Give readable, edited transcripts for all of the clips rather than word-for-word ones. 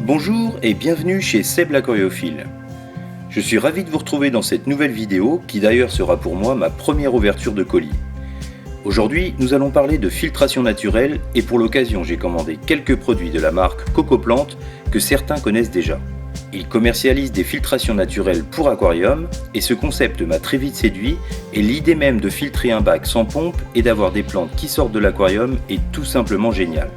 Bonjour et bienvenue chez Seb l'Aquariophile. Je suis ravi de vous retrouver dans cette nouvelle vidéo qui d'ailleurs sera pour moi ma première ouverture de colis. Aujourd'hui, nous allons parler de filtration naturelle et pour l'occasion j'ai commandé quelques produits de la marque Cocoplante que certains connaissent déjà. Ils commercialisent des filtrations naturelles pour aquarium et ce concept m'a très vite séduit et l'idée même de filtrer un bac sans pompe et d'avoir des plantes qui sortent de l'aquarium est tout simplement géniale.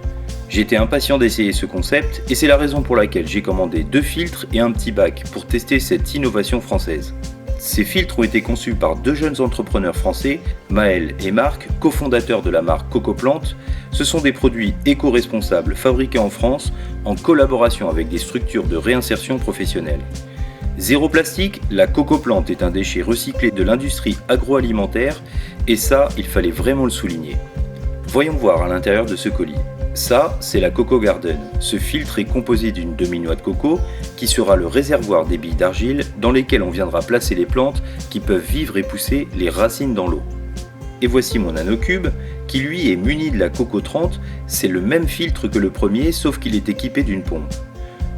J'étais impatient d'essayer ce concept et c'est la raison pour laquelle j'ai commandé 2 filtres et un petit bac pour tester cette innovation française. Ces filtres ont été conçus par 2 jeunes entrepreneurs français, Maël et Marc, cofondateurs de la marque Cocoplante. Ce sont des produits éco-responsables fabriqués en France en collaboration avec des structures de réinsertion professionnelle. Zéro plastique, la cocoplante est un déchet recyclé de l'industrie agroalimentaire et ça, il fallait vraiment le souligner. Voyons voir à l'intérieur de ce colis. Ça, c'est la Coco Garden. Ce filtre est composé d'une demi-noix de coco qui sera le réservoir des billes d'argile dans lesquelles on viendra placer les plantes qui peuvent vivre et pousser les racines dans l'eau. Et voici mon nanocube qui lui est muni de la Coco 30, c'est le même filtre que le premier sauf qu'il est équipé d'une pompe.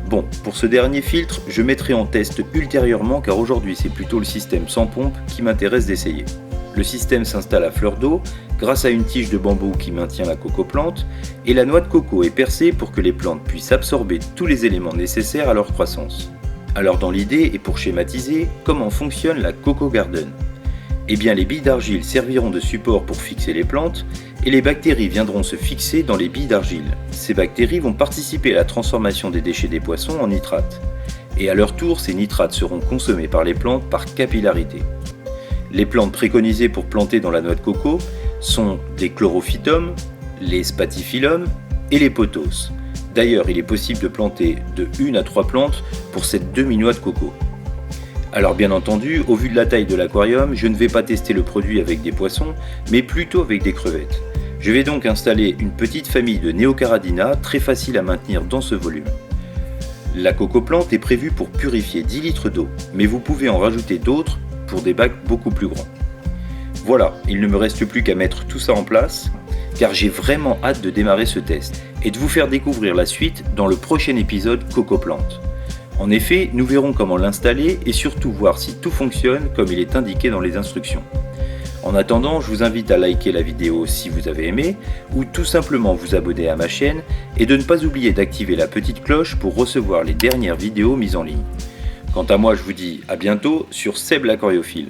Bon, pour ce dernier filtre, je mettrai en test ultérieurement car aujourd'hui c'est plutôt le système sans pompe qui m'intéresse d'essayer. Le système s'installe à fleur d'eau grâce à une tige de bambou qui maintient la cocoplante et la noix de coco est percée pour que les plantes puissent absorber tous les éléments nécessaires à leur croissance. Alors dans l'idée et pour schématiser, comment fonctionne la Coco Garden ? Eh bien les billes d'argile serviront de support pour fixer les plantes et les bactéries viendront se fixer dans les billes d'argile. Ces bactéries vont participer à la transformation des déchets des poissons en nitrates. Et à leur tour, ces nitrates seront consommés par les plantes par capillarité. Les plantes préconisées pour planter dans la noix de coco sont des chlorophytum, les spathiphyllum et les pothos. D'ailleurs, il est possible de planter de 1 à 3 plantes pour cette demi-noix de coco. Alors bien entendu, au vu de la taille de l'aquarium, je ne vais pas tester le produit avec des poissons, mais plutôt avec des crevettes. Je vais donc installer une petite famille de Neocaradina très facile à maintenir dans ce volume. La cocoplante est prévue pour purifier 10 litres d'eau, mais vous pouvez en rajouter d'autres pour des bacs beaucoup plus grands. Voilà, il ne me reste plus qu'à mettre tout ça en place, car j'ai vraiment hâte de démarrer ce test et de vous faire découvrir la suite dans le prochain épisode Cocoplante. En effet, nous verrons comment l'installer et surtout voir si tout fonctionne comme il est indiqué dans les instructions. En attendant, je vous invite à liker la vidéo si vous avez aimé, ou tout simplement vous abonner à ma chaîne et de ne pas oublier d'activer la petite cloche pour recevoir les dernières vidéos mises en ligne. Quant à moi, je vous dis à bientôt sur Seb l'Aquariophile.